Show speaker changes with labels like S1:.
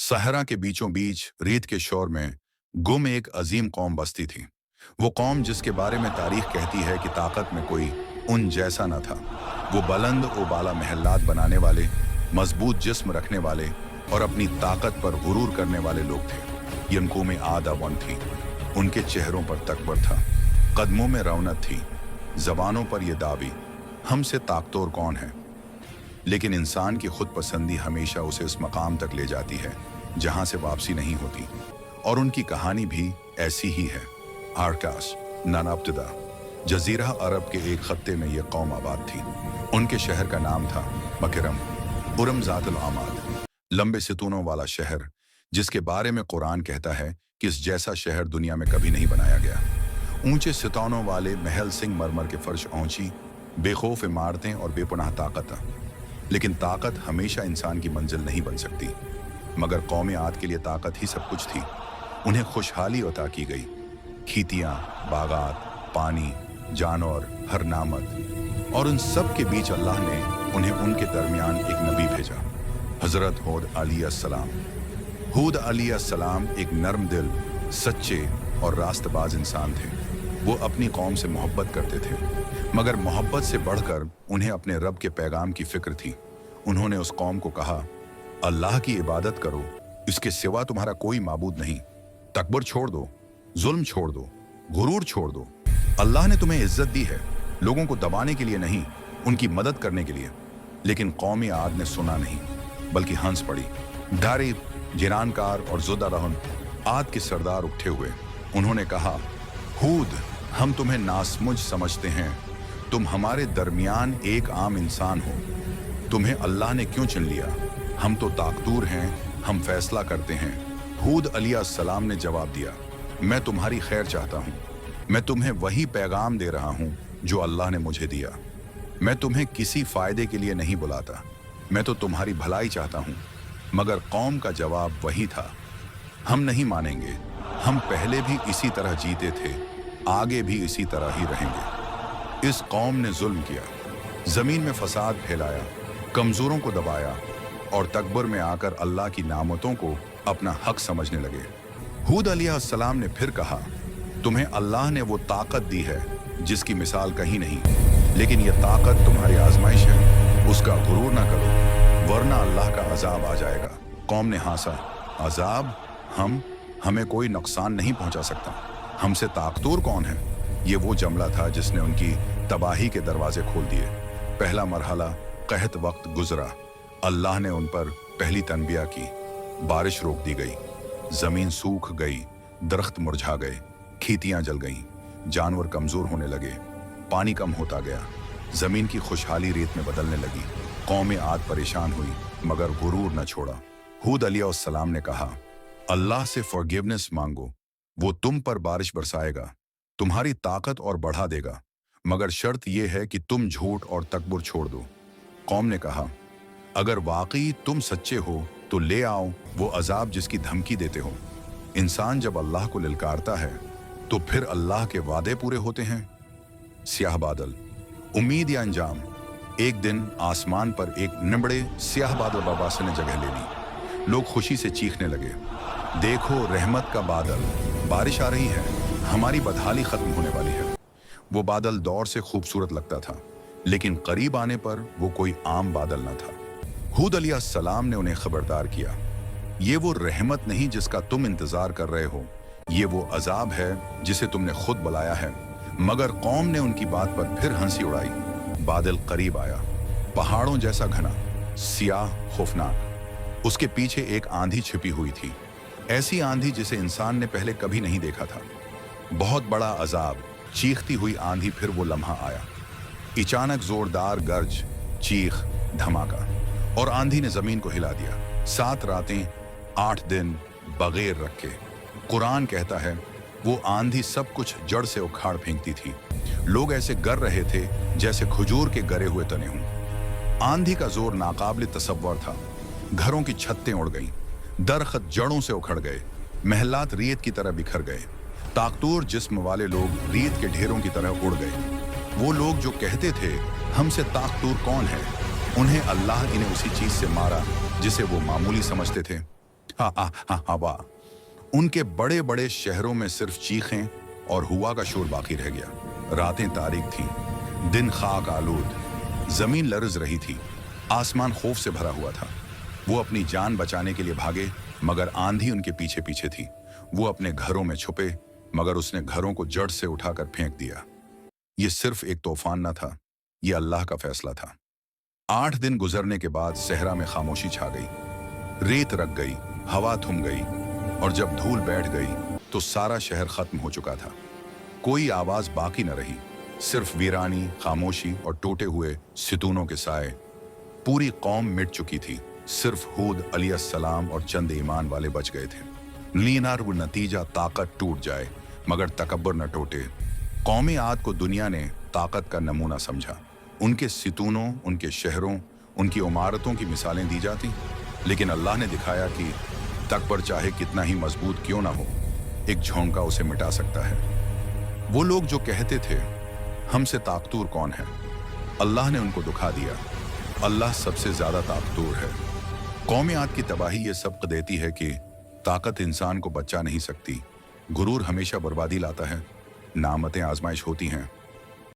S1: सहरा के बीचों बीच रेत के शोर में गुम एक अजीम कौम बसती थी। वो कौम जिसके बारे में तारीख कहती है कि ताकत में कोई उन जैसा न था। वो बुलंद उबाला महल्लात बनाने वाले, मजबूत जिस्म रखने वाले और अपनी ताकत पर गुरूर करने वाले लोग थे। ये उनको में आदा वन थी। उनके चेहरों पर तकबर था, कदमों में रौनक थी, जबानों पर यह दावी, हमसे ताकतवर कौन है। लेकिन इंसान की खुद पसंदी हमेशा उसे उस मकाम तक ले जाती है जहां से वापसी नहीं होती, और उनकी कहानी भी ऐसी ही है। आरकाश नानाब्तदा जजीरा अरब के एक खत्ते में यह कौम आबाद थी। उनके शहर का नाम था मकरम उरम ज़ातुल आमाद, लंबे सितूनों वाला शहर जिसके बारे में कुरान कहता है कि इस जैसा शहर दुनिया में कभी नहीं बनाया गया। ऊंचे सितौनों वाले महल संगमरमर के फर्श, ऊंची बेखौफ इमारतें और बेपनाह ताकत। लेकिन ताकत हमेशा इंसान की मंजिल नहीं बन सकती, मगर कौम आद के लिए ताकत ही सब कुछ थी। उन्हें खुशहाली अता की गई, खेतियां, बागात, पानी, जानवर, हर नामत, और उन सब के बीच अल्लाह ने उन्हें उनके दरमियान एक नबी भेजा, हजरत हूद अलैहिस्सलाम। हूद अलैहिस्सलाम एक नरम दिल, सच्चे और रास्तबाज इंसान थे। वो अपनी कौम से मोहब्बत करते थे, मगर मोहब्बत से बढ़कर उन्हें अपने रब के पैगाम की फिक्र थी। उन्होंने उस कौम को कहा, अल्लाह की इबादत करो, इसके सिवा तुम्हारा कोई माबूद नहीं। तकबर छोड़ दो, जुल्म छोड़ दो, गुरूर छोड़ दो। अल्लाह ने तुम्हें इज्जत दी है, लोगों को दबाने के लिए नहीं, उनकी मदद करने के लिए। लेकिन कौमी आद ने सुना नहीं, बल्कि हंस पड़ी। दारिब, जिरानकार और जुदा रहन आद के सरदार उठे हुए। उन्होंने कहा, हूद, हम तुम्हें नासमुझ समझते हैं। तुम हमारे दरमियान एक आम इंसान हो। तुम्हें अल्लाह ने क्यों चुन लिया? हम तो ताकतूर हैं, हम फैसला करते हैं। हूद अलैहिस्सलाम ने जवाब दिया, मैं तुम्हारी खैर चाहता हूँ। मैं तुम्हें वही पैगाम दे रहा हूँ जो अल्लाह ने मुझे दिया। मैं तुम्हें किसी फायदे के लिए नहीं बुलाता, मैं तो तुम्हारी भलाई चाहता हूँ। मगर कौम का जवाब वही था, हम नहीं मानेंगे। हम पहले भी इसी तरह जीते थे, आगे भी इसी तरह ही रहेंगे। इस कौम ने जुल्म किया, जमीन में फसाद फैलाया, कमजोरों को दबाया और तकबर में आकर अल्लाह की नामतों को अपना हक समझने लगे। हूद अलैहिस्सलाम ने फिर कहा, तुम्हें अल्लाह ने वो ताकत दी है जिसकी मिसाल कहीं नहीं, लेकिन यह ताकत तुम्हारी आजमाइश है, उसका गुरूर ना करो, वरना अल्लाह का अजाब आ जाएगा। कौम ने हंसा, अजाब? हमें कोई नुकसान नहीं पहुंचा सकता, हमसे ताकतूर कौन है? ये वो जमला था जिसने उनकी तबाही के दरवाजे खोल दिए। पहला मरहला कहत वक्त गुजरा। अल्लाह ने उन पर पहली तनबिया की, बारिश रोक दी गई, जमीन सूख गई, दरख्त मुरझा गए, खेतियां जल गईं, जानवर कमजोर होने लगे, पानी कम होता गया, जमीन की खुशहाली रेत में बदलने लगी। कौम आद परेशान हुई, मगर गुरूर न छोड़ा। हूद अलैहिस्सलाम ने कहा, अल्लाह से फॉरगिवनेस मांगो, वो तुम पर बारिश बरसाएगा, तुम्हारी ताकत और बढ़ा देगा, मगर शर्त यह है कि तुम झूठ और तकबर छोड़ दो। कौम ने कहा, अगर वाकई तुम सच्चे हो तो ले आओ वो अजाब जिसकी धमकी देते हो। इंसान जब अल्लाह को ललकारता है तो फिर अल्लाह के वादे पूरे होते हैं। स्याह बादल, उम्मीद या अंजाम। एक दिन आसमान पर एक निबड़े स्याह बादल बाबासे ने जगह ले ली। लोग खुशी से चीखने लगे, देखो रहमत का बादल, बारिश आ रही है, हमारी बदहाली खत्म होने वाली है। वो बादल दौर से खूबसूरत लगता था, लेकिन करीब आने पर वो कोई आम बादल न था। हूद अलैहिस्सलाम ने उन्हें खबरदार किया, ये वो रहमत नहीं जिसका तुम इंतजार कर रहे हो, ये वो अजाब है जिसे तुमने खुद बुलाया है। मगर कौम ने उनकी बात पर फिर हंसी उड़ाई। बादल करीब आया, पहाड़ों जैसा घना, सियाह, खौफनाक। उसके पीछे एक आंधी छिपी हुई थी, ऐसी आंधी जिसे इंसान ने पहले कभी नहीं देखा था। बहुत बड़ा अजाब, चीखती हुई आंधी। फिर वो लम्हा आया, अचानक जोरदार गर्ज, चीख, धमाका, और आंधी ने जमीन को हिला दिया। 7 रातें 8 दिन बगैर रखे। कुरान कहता है वो आंधी सब कुछ जड़ से उखाड़ फेंकती थी। लोग ऐसे गर रहे थे जैसे खजूर के गरे हुए तने हों। आंधी का जोर नाकाबिल तसव्वुर था। घरों की छतें उड़ गईं, दरख्त जड़ों से उखड़ गए, महल्लात रेत की तरह बिखर गए। ताकतूर जिस्म वाले लोग रेत के ढेरों की तरह उड़ गए। वो लोग जो कहते थे हमसे ताकतूर कौन है, उन्हें अल्लाह इन्हें उसी चीज से मारा जिसे वो मामूली समझते थे। हवा। उनके बड़े बड़े शहरों में सिर्फ चीखें और हुआ का शोर बाकी रह गया। रातें तारीक थीं, दिन खाक आलूद, जमीन लर्ज रही थी, आसमान खौफ से भरा हुआ था। वो अपनी जान बचाने के लिए भागे, मगर आंधी उनके पीछे पीछे थी। वो अपने घरों में छुपे, मगर उसने घरों को जड़ से उठाकर फेंक दिया। ये सिर्फ एक तूफान न था, ये अल्लाह का फैसला था। 8 दिन गुजरने के बाद सहरा में खामोशी छा गई। रेत रख गई, हवा थम गई, और जब धूल बैठ गई तो सारा शहर खत्म हो चुका था। कोई आवाज बाकी न रही, सिर्फ वीरानी, खामोशी और टूटे हुए सितूनों के साए। पूरी कौम मिट चुकी थी, सिर्फ हूद अलैहिस्सलाम और चंद ईमान वाले बच गए थे। लीनार वो नतीजा, ताकत टूट जाए मगर तकब्बुर न टूटे। कौमी आद को दुनिया ने ताकत का नमूना समझा। उनके सितूनों, उनके शहरों, उनकी इमारतों की मिसालें दी जाती, लेकिन अल्लाह ने दिखाया कि तकबर चाहे कितना ही मजबूत क्यों ना हो, एक झोंका उसे मिटा सकता है। वो लोग जो कहते थे हमसे ताकतूर कौन है, अल्लाह ने उनको दुखा दिया। अल्लाह सबसे ज्यादा ताकतूर है। कौमी आद की तबाही ये सबक देती है कि ताकत इंसान को बचा नहीं सकती। गुरूर हमेशा बर्बादी लाता है। नामतें आजमाइश होती हैं,